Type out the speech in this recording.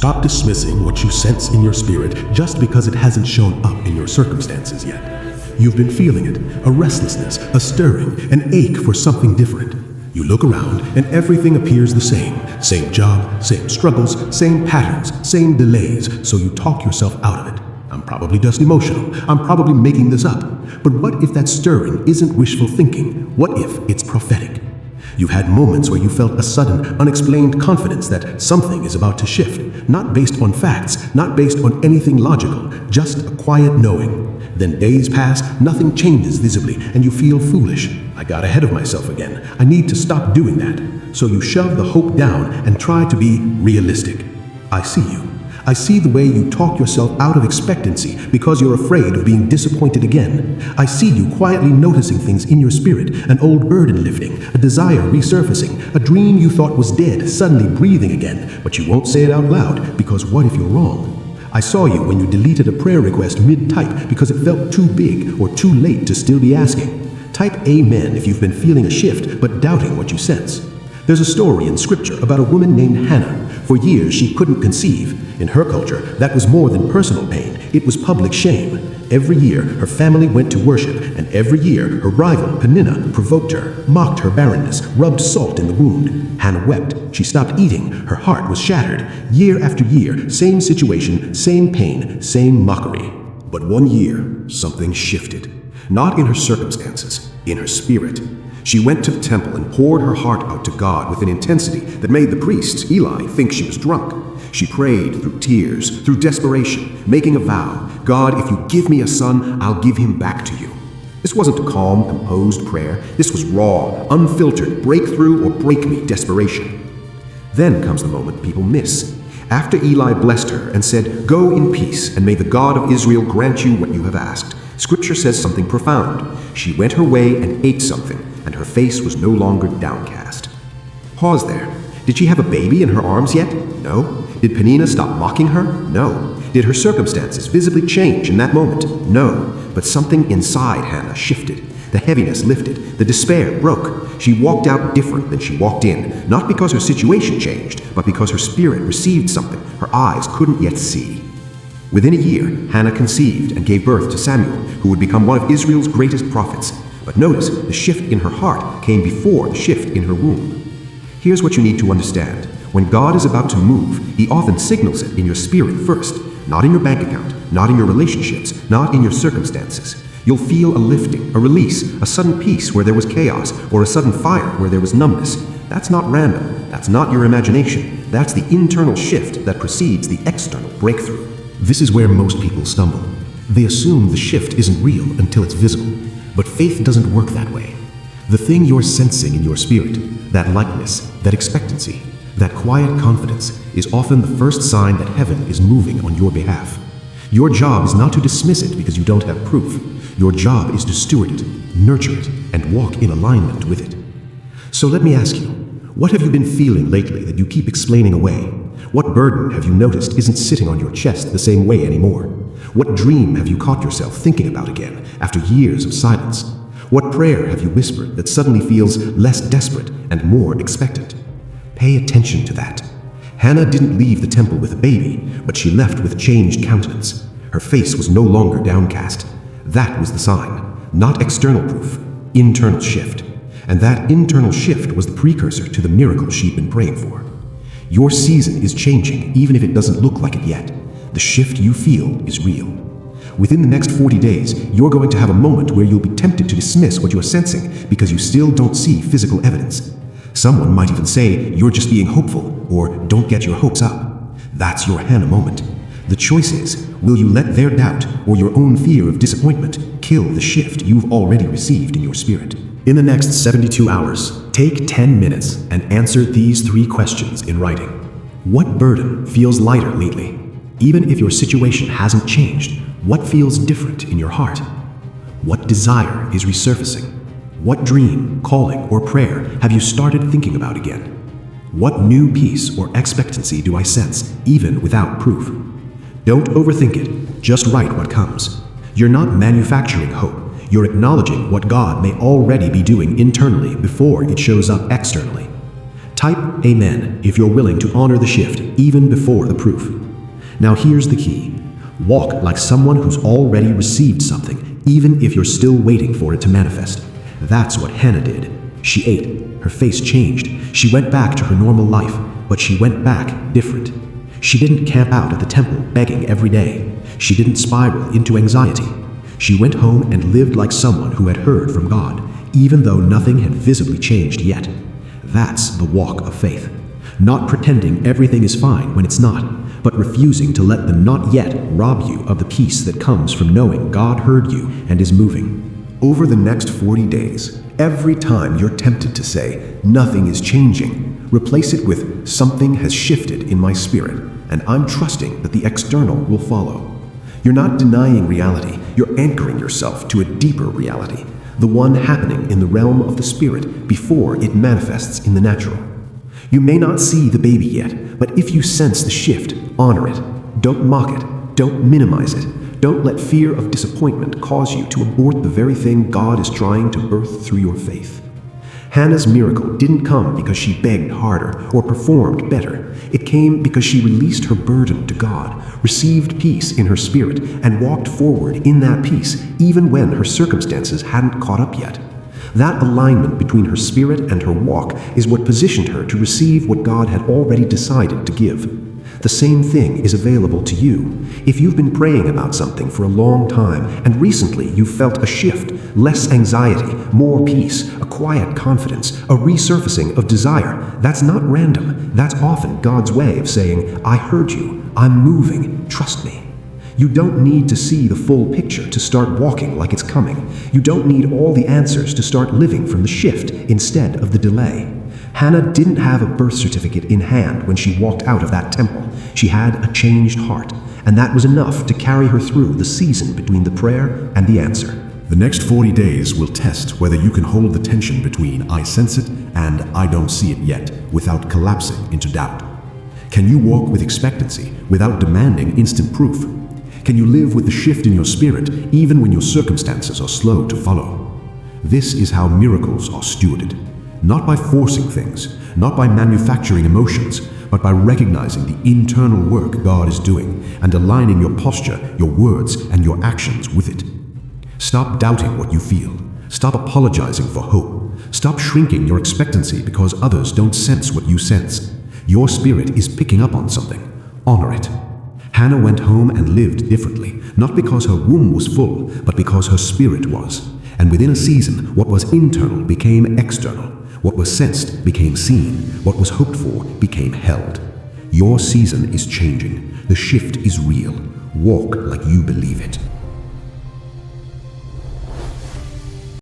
Stop dismissing what you sense in your spirit just because it hasn't shown up in your circumstances yet. You've been feeling it, a restlessness, a stirring, an ache for something different. You look around and everything appears the same. Same job, same struggles, same patterns, same delays, so you talk yourself out of it. I'm probably just emotional. I'm probably making this up. But what if that stirring isn't wishful thinking? What if it's prophetic? You've had moments where you felt a sudden, unexplained confidence that something is about to shift, not based on facts, not based on anything logical, just a quiet knowing. Then days pass, nothing changes visibly, and you feel foolish. I got ahead of myself again. I need to stop doing that. So you shove the hope down and try to be realistic. I see you. I see the way you talk yourself out of expectancy because you're afraid of being disappointed again. I see you quietly noticing things in your spirit, an old burden lifting, a desire resurfacing, a dream you thought was dead suddenly breathing again, but you won't say it out loud because what if you're wrong? I saw you when you deleted a prayer request mid-type because it felt too big or too late to still be asking. Type amen if you've been feeling a shift but doubting what you sense. There's a story in scripture about a woman named Hannah. For years she couldn't conceive. In her culture, that was more than personal pain, it was public shame. Every year, her family went to worship, and every year, her rival, Peninnah, provoked her, mocked her barrenness, rubbed salt in the wound. Hannah wept. She stopped eating. Her heart was shattered. Year after year, same situation, same pain, same mockery. But one year, something shifted. Not in her circumstances, in her spirit. She went to the temple and poured her heart out to God with an intensity that made the priest, Eli, think she was drunk. She prayed through tears, through desperation, making a vow. God, if you give me a son, I'll give him back to you. This wasn't a calm, composed prayer. This was raw, unfiltered, breakthrough or break me desperation. Then comes the moment people miss. After Eli blessed her and said, "Go in peace, and may the God of Israel grant you what you have asked," Scripture says something profound. She went her way and ate something, and her face was no longer downcast. Pause there. Did she have a baby in her arms yet? No. Did Peninnah stop mocking her? No. Did her circumstances visibly change in that moment? No. But something inside Hannah shifted. The heaviness lifted. The despair broke. She walked out different than she walked in, not because her situation changed, but because her spirit received something her eyes couldn't yet see. Within a year, Hannah conceived and gave birth to Samuel, who would become one of Israel's greatest prophets. But notice, the shift in her heart came before the shift in her womb. Here's what you need to understand. When God is about to move, He often signals it in your spirit first, not in your bank account, not in your relationships, not in your circumstances. You'll feel a lifting, a release, a sudden peace where there was chaos, or a sudden fire where there was numbness. That's not random. That's not your imagination. That's the internal shift that precedes the external breakthrough. This is where most people stumble. They assume the shift isn't real until it's visible. But faith doesn't work that way. The thing you're sensing in your spirit, that lightness, that expectancy, that quiet confidence, is often the first sign that heaven is moving on your behalf. Your job is not to dismiss it because you don't have proof. Your job is to steward it, nurture it, and walk in alignment with it. So let me ask you, what have you been feeling lately that you keep explaining away? What burden have you noticed isn't sitting on your chest the same way anymore? What dream have you caught yourself thinking about again after years of silence? What prayer have you whispered that suddenly feels less desperate and more expectant? Pay attention to that. Hannah didn't leave the temple with a baby, but she left with changed countenance. Her face was no longer downcast. That was the sign, not external proof, internal shift. And that internal shift was the precursor to the miracle she'd been praying for. Your season is changing, even if it doesn't look like it yet. The shift you feel is real. Within the next 40 days, you're going to have a moment where you'll be tempted to dismiss what you're sensing because you still don't see physical evidence. Someone might even say you're just being hopeful or don't get your hopes up. That's your Hannah moment. The choice is, will you let their doubt or your own fear of disappointment kill the shift you've already received in your spirit? In the next 72 hours, take 10 minutes and answer these 3 questions in writing. What burden feels lighter lately? Even if your situation hasn't changed, what feels different in your heart? What desire is resurfacing? What dream, calling, or prayer have you started thinking about again? What new peace or expectancy do I sense, even without proof? Don't overthink it, just write what comes. You're not manufacturing hope. You're acknowledging what God may already be doing internally before it shows up externally. Type amen, if you're willing to honor the shift even before the proof. Now here's the key. Walk like someone who's already received something, even if you're still waiting for it to manifest. That's what Hannah did. She ate. Her face changed. She went back to her normal life, but she went back different. She didn't camp out at the temple begging every day. She didn't spiral into anxiety. She went home and lived like someone who had heard from God, even though nothing had visibly changed yet. That's the walk of faith. Not pretending everything is fine when it's not, but refusing to let the not yet rob you of the peace that comes from knowing God heard you and is moving. Over the next 40 days, every time you're tempted to say, "Nothing is changing," replace it with, "Something has shifted in my spirit, and I'm trusting that the external will follow." You're not denying reality, you're anchoring yourself to a deeper reality, the one happening in the realm of the spirit before it manifests in the natural. You may not see the baby yet, but if you sense the shift, honor it. Don't mock it. Don't minimize it. Don't let fear of disappointment cause you to abort the very thing God is trying to birth through your faith. Hannah's miracle didn't come because she begged harder or performed better. It came because she released her burden to God, received peace in her spirit, and walked forward in that peace even when her circumstances hadn't caught up yet. That alignment between her spirit and her walk is what positioned her to receive what God had already decided to give. The same thing is available to you. If you've been praying about something for a long time and recently you've felt a shift, less anxiety, more peace, a quiet confidence, a resurfacing of desire, that's not random. That's often God's way of saying, "I heard you, I'm moving, trust me." You don't need to see the full picture to start walking like it's coming. You don't need all the answers to start living from the shift instead of the delay. Hannah didn't have a birth certificate in hand when she walked out of that temple. She had a changed heart, and that was enough to carry her through the season between the prayer and the answer. The next 40 days will test whether you can hold the tension between "I sense it" and "I don't see it yet" without collapsing into doubt. Can you walk with expectancy without demanding instant proof? Can you live with the shift in your spirit even when your circumstances are slow to follow? This is how miracles are stewarded. Not by forcing things, not by manufacturing emotions, but by recognizing the internal work God is doing and aligning your posture, your words, and your actions with it. Stop doubting what you feel. Stop apologizing for hope. Stop shrinking your expectancy because others don't sense what you sense. Your spirit is picking up on something. Honor it. Hannah went home and lived differently, not because her womb was full, but because her spirit was. And within a season, what was internal became external. What was sensed became seen. What was hoped for became held. Your season is changing. The shift is real. Walk like you believe it.